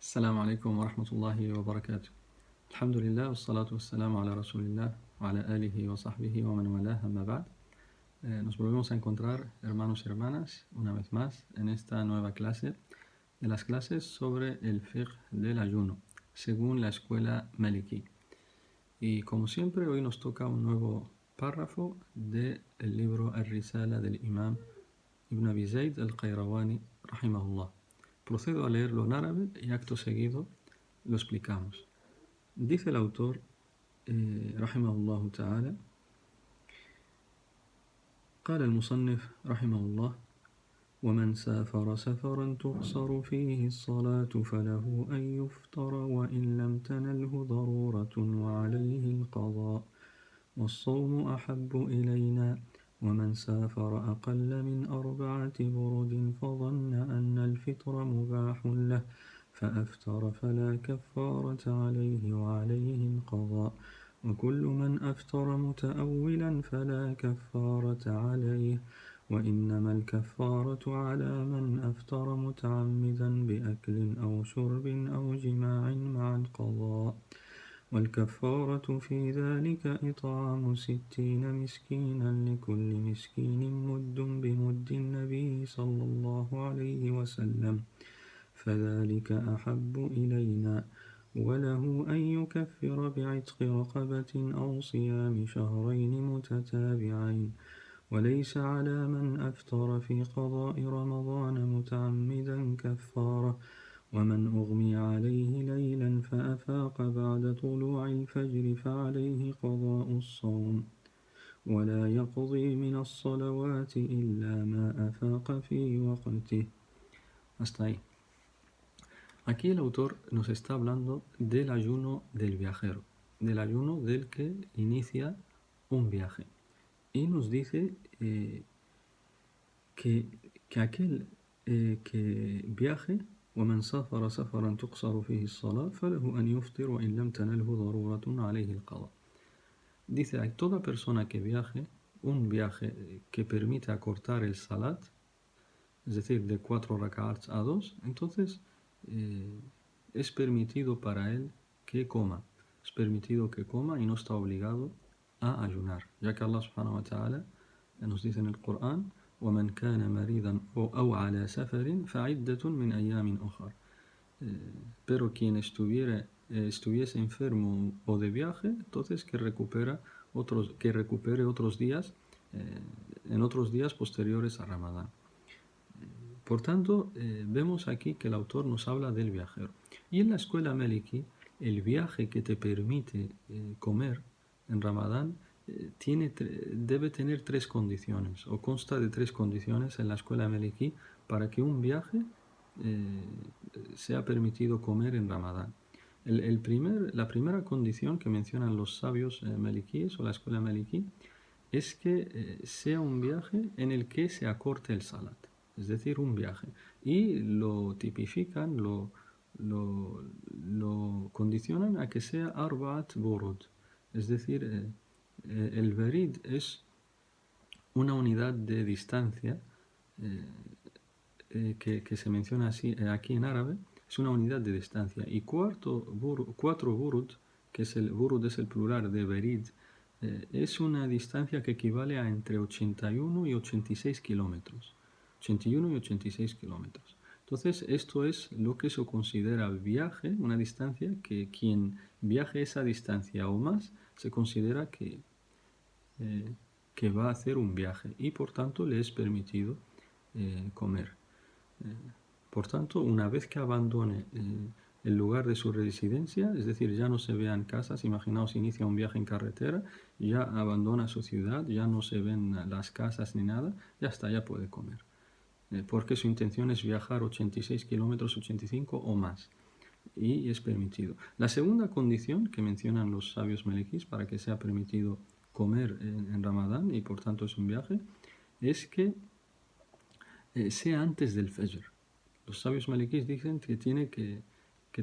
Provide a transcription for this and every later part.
السلام عليكم ورحمة الله وبركاته. الحمد لله والصلاة والسلام على رسول الله وعلى آله وصحبه ومن والاه, أما بعد. Nos volvemos a encontrar, hermanos y hermanas, una vez más en esta nueva clase de las clases sobre el fiqh del ayuno, según la escuela Maliki. Y como siempre, hoy nos toca un nuevo párrafo del libro Al-Risala del Imam Ibn Abi Zayd al-Qayrawani, rahimahullah. Procedo a leerlo en árabe y acto seguido lo explicamos. Dice el autor, rahimahullah ta'ala, قال المصنف رحمه الله: ومن سافر سفرا تقصر فيه الصلاة فله أن يفطر وإن لم تنله ضرورة وعليه القضاء والصوم أحب إلينا ومن سافر أقل من 4 برد فظن أن الفطر مباح له فأفطر فلا كفارة عليه وعليه القضاء وكل من أفطر متأولا فلا كفارة عليه وإنما الكفارة على من أفطر متعمدا بأكل أو شرب أو جماع مع القضاء والكفارة في ذلك إطعام 60 مسكينا لكل مسكين مد بمد النبي صلى الله عليه وسلم فذلك أحب إلينا وله أن يكفر بعتق رقبة أو صيام شهرين متتابعين وليس على من أفطر في قضاء رمضان متعمدا كفارة ومن أغمي عليه ليلا فأفاق بعد طلوع الفجر فعليه قضاء الصوم ولا يقضي من الصلوات إلا ما أفاق في وقته. Hasta ahí. Aquí el autor nos está hablando del ayuno del viajero, del ayuno del que inicia un viaje. Y nos dice que aquel que viaje, ومن سافر سفرا تقصر فيه الصلاة فله أن يفطر وإن لم تنله ضرورة عليه القضاء. Dice, hay toda persona que viaje, un viaje que permite acortar el salat, es decir, de 4 rak'ats a 2, entonces es permitido para él que coma. Es permitido que coma y no está obligado a ayunar, ya que Allah subhanahu wa ta'ala nos dice en el Corán: وَمَنْ كَانَ مَرِيضًا أَوْ عَلَى سَفَرٍ فَعِدَّةٌ مِنْ أَيَّامٍ أُخَرَ. Pero quien estuviese enfermo o de viaje, entonces que recupere otros días, en otros días posteriores a Ramadán. Por tanto, vemos aquí que el autor nos habla del viajero. Y en la escuela Maliki, el viaje que te permite comer en Ramadán debe tener 3 condiciones, o consta de 3 condiciones en la escuela Maliki para que un viaje sea permitido comer en Ramadán. La primera condición que mencionan los sabios malikíes o la escuela Maliki es que sea un viaje en el que se acorte el salat, es decir, un viaje. Y lo tipifican, lo condicionan a que sea arba'at burud, es decir, el barid es una unidad de distancia que se menciona así aquí en árabe, es una unidad de distancia. Y 4 burud, que burud es el plural de barid, es una distancia que equivale a entre 81 y 86 kilómetros. 81 y 86 kilómetros. Entonces, esto es lo que se considera viaje, una distancia que quien viaje esa distancia o más se considera que va a hacer un viaje y por tanto le es permitido comer. Por tanto, una vez que abandone el lugar de su residencia, es decir, ya no se vean casas, imaginaos, inicia un viaje en carretera, ya abandona su ciudad, ya no se ven las casas ni nada, ya está, ya puede comer. Porque su intención es viajar 86 kilómetros, 85 o más, y es permitido. La segunda condición que mencionan los sabios malikíes para que sea permitido comer en Ramadán, y por tanto es un viaje, es que sea antes del Fajr. Los sabios malikíes dicen que tiene que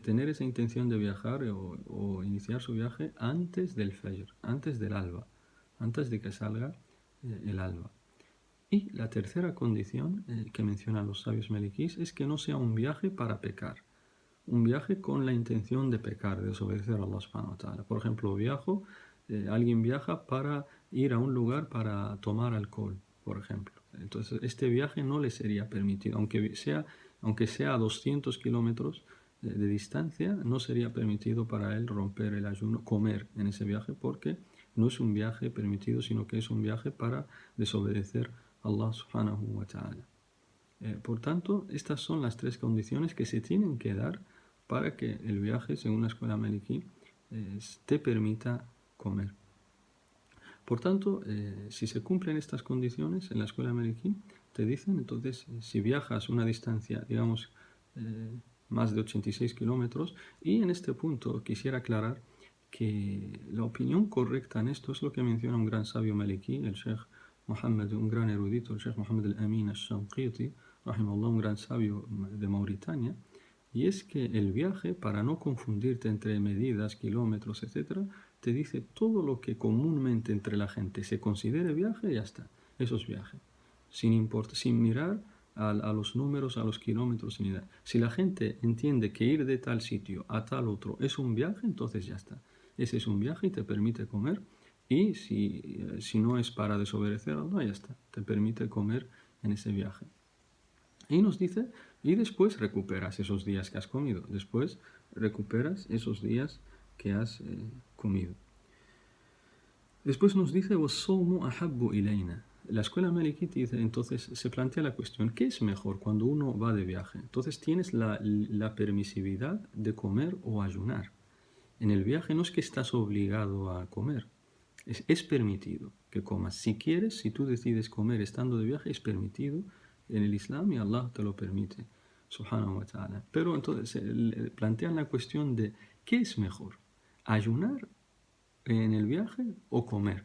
tener esa intención de viajar o iniciar su viaje antes del Fajr, antes del alba, antes de que salga el alba. Y la tercera condición que mencionan los sabios malikíes es que no sea un viaje para pecar. un viaje con la intención de pecar, de desobedecer a Allah subhanahu wa ta'ala. Por ejemplo, alguien viaja para ir a un lugar para tomar alcohol, por ejemplo. Entonces, este viaje no le sería permitido, aunque sea a 200 kilómetros de distancia, no sería permitido para él romper el ayuno, comer en ese viaje, porque no es un viaje permitido, sino que es un viaje para desobedecer a Allah subhanahu wa ta'ala. Por tanto, estas son las tres condiciones que se tienen que dar para que el viaje, según la escuela Maliki, te permita comer. Por tanto, si se cumplen estas condiciones en la escuela Maliki, te dicen, entonces, si viajas una distancia, digamos, más de 86 kilómetros, y en este punto quisiera aclarar que la opinión correcta en esto es lo que menciona un gran sabio Maliki, el Sheikh Mohammed, un gran erudito, el Sheikh Mohammed al-Amin al-Shanqiti, rahimahullah, un gran sabio de Mauritania, y es que el viaje, para no confundirte entre medidas, kilómetros, etc., te dice todo lo que comúnmente entre la gente se considere viaje y ya está. Eso es viaje. Sin mirar a los números, a los kilómetros, sin mirar. Si la gente entiende que ir de tal sitio a tal otro es un viaje, entonces ya está. Ese es un viaje y te permite comer. Y si no es para desobedecer a Allah, ya está. Te permite comer en ese viaje. Y nos dice, y después recuperas esos días que has comido. Después recuperas esos días que has comido. Después nos dice, وَالصَّوْمُ أَحَبُّ إِلَيْنَا. La escuela Maliki dice, entonces se plantea la cuestión, ¿qué es mejor cuando uno va de viaje? Entonces tienes la permisividad de comer o ayunar. En el viaje no es que estás obligado a comer, es permitido que comas. Si quieres, si tú decides comer estando de viaje, es permitido en el Islam y Allah te lo permite, subhanahu wa ta'ala. Pero entonces plantean la cuestión de ¿qué es mejor? ¿Ayunar en el viaje o comer?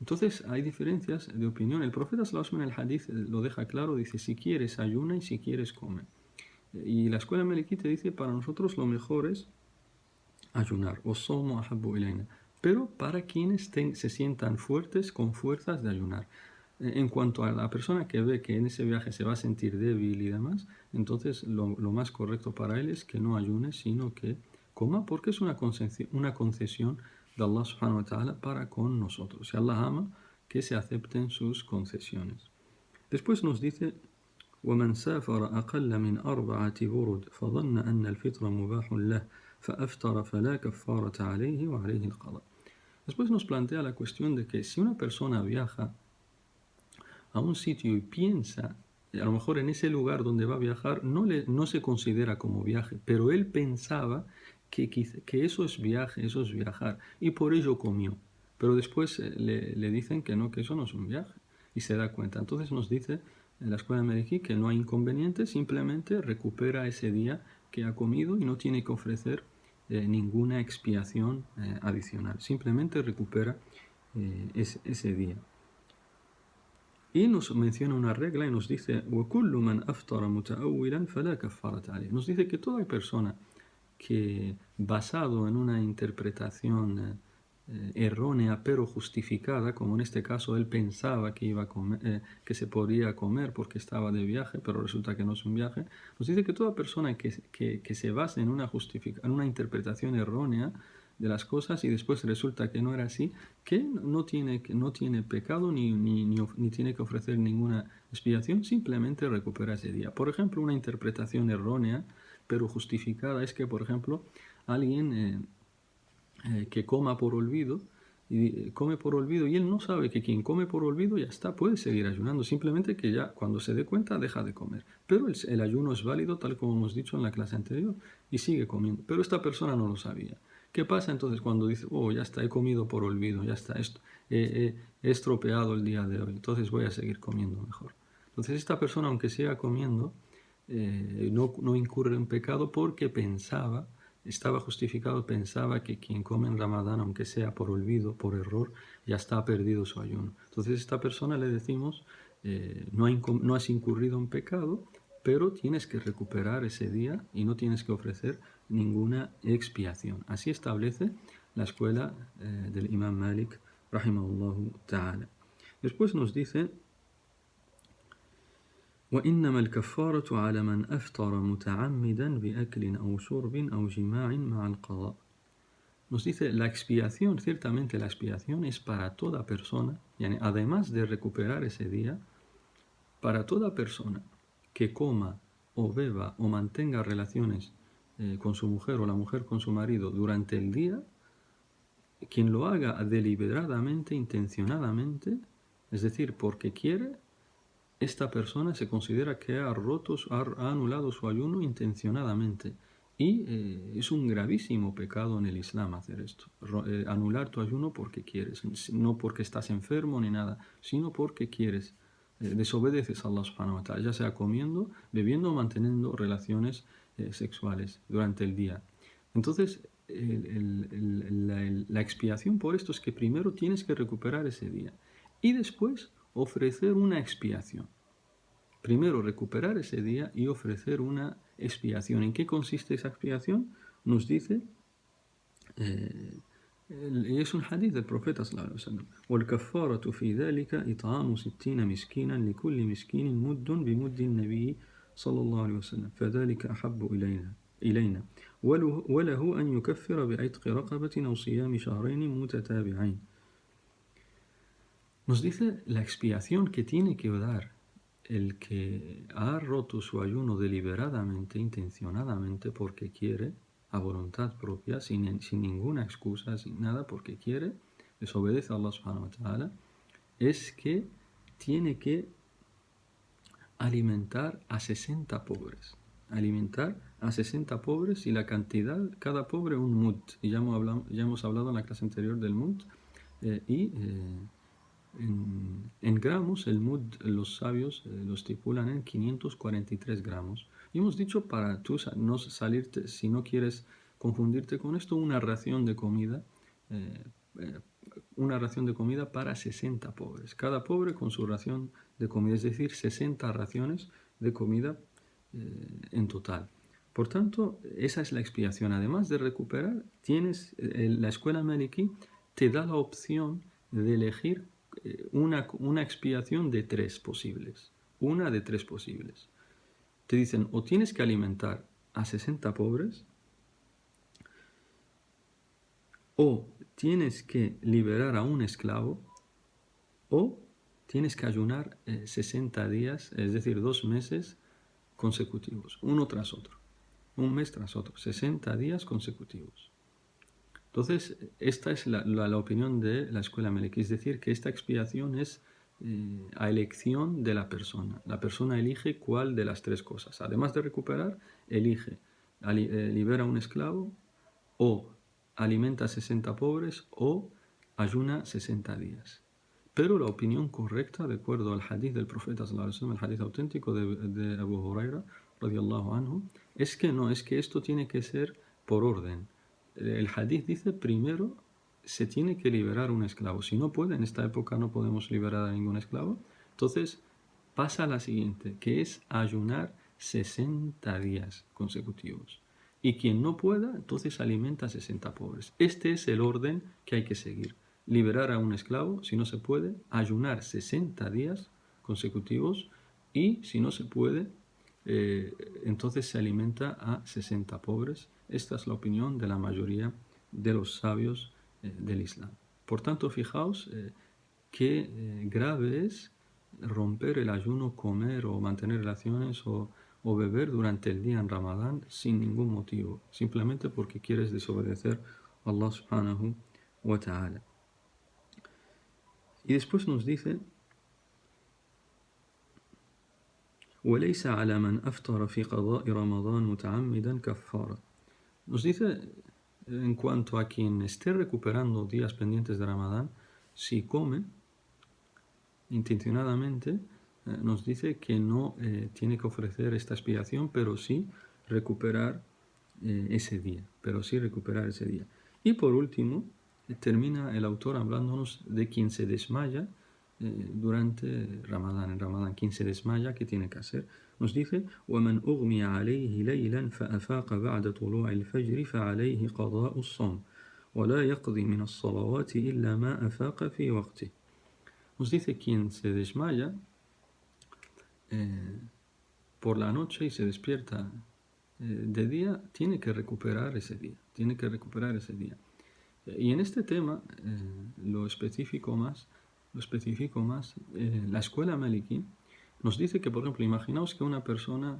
Entonces hay diferencias de opinión. El profeta sallallahu alaihi wasallam en el hadith lo deja claro, dice si quieres ayuna y si quieres come. Y la escuela Maliki te dice para nosotros lo mejor es ayunar, وَالصَّوْمُ أَحَبُّ إِلَيْنَا, pero para quienes se sientan fuertes, con fuerzas de ayunar. En cuanto a la persona que ve que en ese viaje se va a sentir débil y demás, entonces lo más correcto para él es que no ayune, sino que coma, porque es una concesión de Allah subhanahu wa ta'ala para con nosotros. Si Allah ama, que se acepten sus concesiones. Después nos dice, ومن سافر أقل من 4 برد فظن أن الفطر مباح له فأفطر فلا كفارة عليه وعليه القضاء. Después nos plantea la cuestión de que si una persona viaja a un sitio y piensa, a lo mejor en ese lugar donde va a viajar no se considera como viaje, pero él pensaba que eso es viaje, eso es viajar, y por ello comió. Pero después le dicen que no, que eso no es un viaje, y se da cuenta. Entonces nos dice en la escuela Maliki que no hay inconveniente, simplemente recupera ese día que ha comido y no tiene que ofrecer ninguna expiación adicional, simplemente recupera ese día. Y nos menciona una regla y nos dice وَكُلُّ مَنْ أَفْطَرَ مُتَأَوِّلًا فَلَا كَفَّارَةَ عَلَيْهِ. Nos dice que toda persona que basado en una interpretación errónea pero justificada, como en este caso él pensaba que iba a comer, que se podía comer porque estaba de viaje, pero resulta que no es un viaje, nos dice que toda persona que se basa en una interpretación errónea de las cosas y después resulta que no era así, que no tiene pecado ni tiene que ofrecer ninguna expiación, simplemente recupera ese día. Por ejemplo, una interpretación errónea pero justificada es que, por ejemplo, alguien que coma por olvido y come por olvido y él no sabe que quien come por olvido ya está, puede seguir ayunando, simplemente que ya cuando se dé cuenta deja de comer. Pero el ayuno es válido tal como hemos dicho en la clase anterior y sigue comiendo. Pero esta persona no lo sabía. ¿Qué pasa entonces cuando dice, oh, ya está, he comido por olvido, ya está, he estropeado el día de hoy, entonces voy a seguir comiendo mejor? Entonces esta persona, aunque siga comiendo, no incurre en pecado porque estaba justificado, pensaba que quien come en Ramadán, aunque sea por olvido, por error, ya está perdido su ayuno. Entonces a esta persona le decimos, no has incurrido en pecado, pero tienes que recuperar ese día y no tienes que ofrecer ninguna expiación. Así establece la escuela del Imam Malik, rahimahullahu ta'ala. Después nos dice وإنما الكفارة على من أفطر متعمدا بأكل أو شرب أو جماع مع القضاء. Nos dice, la expiación, ciertamente la expiación es para toda persona, yani, además de recuperar ese día, para toda persona que coma o beba o mantenga relaciones con su mujer o la mujer con su marido durante el día, quien lo haga deliberadamente, intencionadamente, es decir, porque quiere, esta persona se considera que ha anulado su ayuno intencionadamente. Y es un gravísimo pecado en el Islam hacer esto. Anular tu ayuno porque quieres, no porque estás enfermo ni nada, sino porque quieres. Desobedeces a Allah subhanahu wa ta'ala, ya sea comiendo, bebiendo o manteniendo relaciones sexuales durante el día. Entonces, la expiación por esto es que primero tienes que recuperar ese día y después ofrecer una expiación. Primero recuperar ese día y ofrecer una expiación. ¿En qué consiste esa expiación? Nos dice, y es un hadith del profeta sallallahu alaihi wasallam: والكفارة في ذلك إطعام 60 مسكينا لكل مسكين مد بمد النبي صلى الله عليه وسلم فذلك أحب إلينا وله أن يكفر بعتق رقبة أو صيام شهرين متتابعين. Nos dice la expiación que tiene que dar el que ha roto su ayuno deliberadamente, intencionadamente, porque quiere, a voluntad propia, sin ninguna excusa, sin nada, porque quiere, desobedece a Allah subhanahu wa ta'ala, es que tiene que alimentar a 60 pobres. Alimentar a 60 pobres y la cantidad, cada pobre un mud. Y ya hemos hablado en la clase anterior del mud. En gramos, el mud, los sabios lo estipulan en 543 gramos. Y hemos dicho, para tú no salirte, si no quieres confundirte con esto, una ración de comida para 60 pobres. Cada pobre con su ración de comida, es decir, 60 raciones de comida en total. Por tanto, esa es la expiación. Además de recuperar, la escuela Maliki te da la opción de elegir una expiación de 3 posibles. Una de 3 posibles. Te dicen, o tienes que alimentar a 60 pobres, o tienes que liberar a un esclavo, o tienes que ayunar 60 días, es decir, 2 meses consecutivos, uno tras otro, un mes tras otro, 60 días consecutivos. Entonces, esta es la opinión de la escuela Maliki, es decir, que esta expiación es a elección de la persona. La persona elige cuál de las 3 cosas. Además de recuperar, elige, libera a un esclavo, o alimenta a 60 pobres, o ayuna 60 días. Pero la opinión correcta, de acuerdo al hadith del profeta sallallahu alaihi wasallam, el hadith auténtico de Abu Huraira radiyallahu anhu, es que esto tiene que ser por orden. El hadith dice, primero se tiene que liberar un esclavo. Si no puede, en esta época no podemos liberar a ningún esclavo, entonces pasa a la siguiente, que es ayunar 60 días consecutivos. Y quien no pueda, entonces alimenta a 60 pobres. Este es el orden que hay que seguir. Liberar a un esclavo, si no se puede, ayunar 60 días consecutivos, y si no se puede, entonces se alimenta a 60 pobres. Esta es la opinión de la mayoría de los sabios del Islam. Por tanto, fijaos qué grave es romper el ayuno, comer o mantener relaciones o beber durante el día en Ramadán sin ningún motivo, simplemente porque quieres desobedecer a Allah subhanahu wa ta'ala. Y después nos dice, وَلَيْسَ عَلَى مَنْ أَفْطَرَ فِي قَضَاءِ رَمَضَانَ مُتَعَمِّدًا كَفَّارَةٌ. Nos dice, en cuanto a quien esté recuperando días pendientes de Ramadán, si come intencionadamente, nos dice que no tiene que ofrecer esta expiación, pero sí recuperar ese día. Y por último, termina el autor hablándonos de quien se desmaya durante Ramadán. En Ramadán, quien se desmaya, ¿qué tiene que hacer? Nos dice, وَمَنْ أُغْمِيَ عَلَيْهِ لَيْلًا فَأَفَاقَ بَعْدَ طُلُوعِ الْفَجْرِ فَعَلَيْهِ قَضَاءُ الصَّوْمِ وَلَا يَقْضِي مِنَ الصَّلَوَاتِ إِلَّا مَا أَفَاقَ فِي وَقْتِهِ. Nos dice, quien se desmaya por la noche y se despierta de día, tiene que recuperar ese día. Tiene que recuperar ese día. Y en este tema lo especifico más, la escuela Maliki nos dice que, por ejemplo, imaginaos que una persona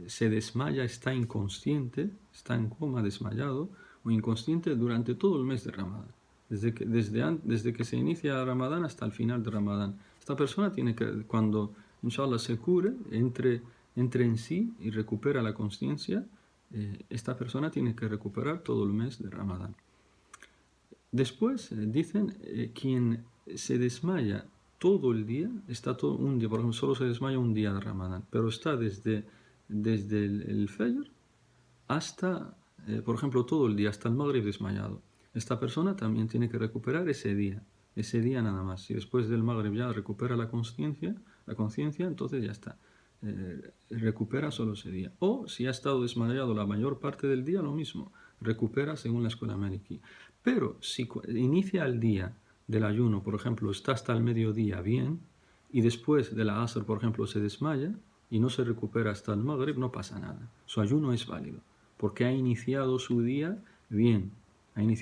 se desmaya, está inconsciente, está en coma, desmayado o inconsciente durante todo el mes de Ramadán. Desde que se inicia Ramadán hasta el final de Ramadán. Esta persona tiene que, cuando inshallah se cure, entre en sí y recupera la conciencia, esta persona tiene que recuperar todo el mes de Ramadán. Después dicen, quien se desmaya todo el día, está todo un día, por ejemplo, solo se desmaya un día de Ramadán, pero está desde el Fajr hasta, por ejemplo, todo el día, hasta el Maghrib desmayado. Esta persona también tiene que recuperar ese día nada más. Si después del Maghrib ya recupera la conciencia, entonces ya está. Recupera solo ese día. O si ha estado desmayado la mayor parte del día, lo mismo. Recupera según la escuela Maliki. Pero si inicia el día del ayuno, por ejemplo, está hasta el mediodía bien, y después de la Asr, por ejemplo, se desmaya y no se recupera hasta el Maghrib, no pasa nada. Su ayuno es válido, porque ha iniciado su día bien,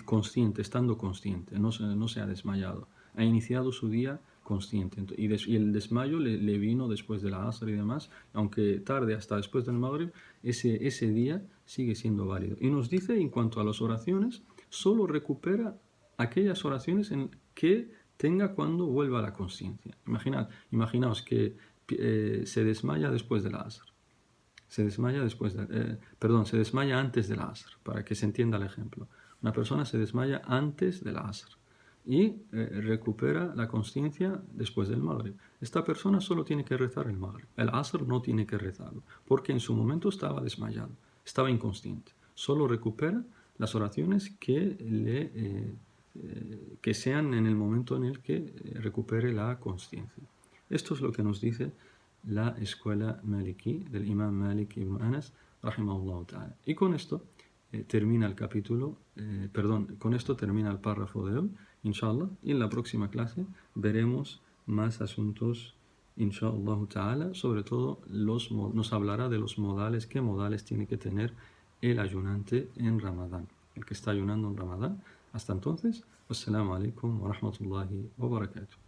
consciente, estando consciente, no se ha desmayado. Ha iniciado su día consciente. Y el desmayo le vino después de la Asr y demás, aunque tarde hasta después del Maghrib, ese día sigue siendo válido. Y nos dice, en cuanto a las oraciones, solo recupera aquellas oraciones en que tenga cuando vuelva a la conciencia. Imaginaos que se desmaya después de la Asr. Se desmaya antes de la Asr, para que se entienda el ejemplo. Una persona se desmaya antes de la Asr y recupera la conciencia después del Maghrib. Esta persona solo tiene que rezar el Maghrib. El Asr no tiene que rezarlo, porque en su momento estaba desmayado, estaba inconsciente. Solo recupera las oraciones que sean en el momento en el que recupere la conciencia. Esto es lo que nos dice la escuela Maliki del Imam Malik ibn Anas, rahimahullah ta'ala. Y con esto termina el capítulo, con esto termina el párrafo de hoy, inshallah, y en la próxima clase veremos más asuntos, inshallah ta'ala, sobre todo nos hablará de los modales, qué modales tiene que tener el ayunante en Ramadán, el que está ayunando en Ramadán. Hasta entonces, assalamu alaikum wa rahmatullahi wa barakatuh.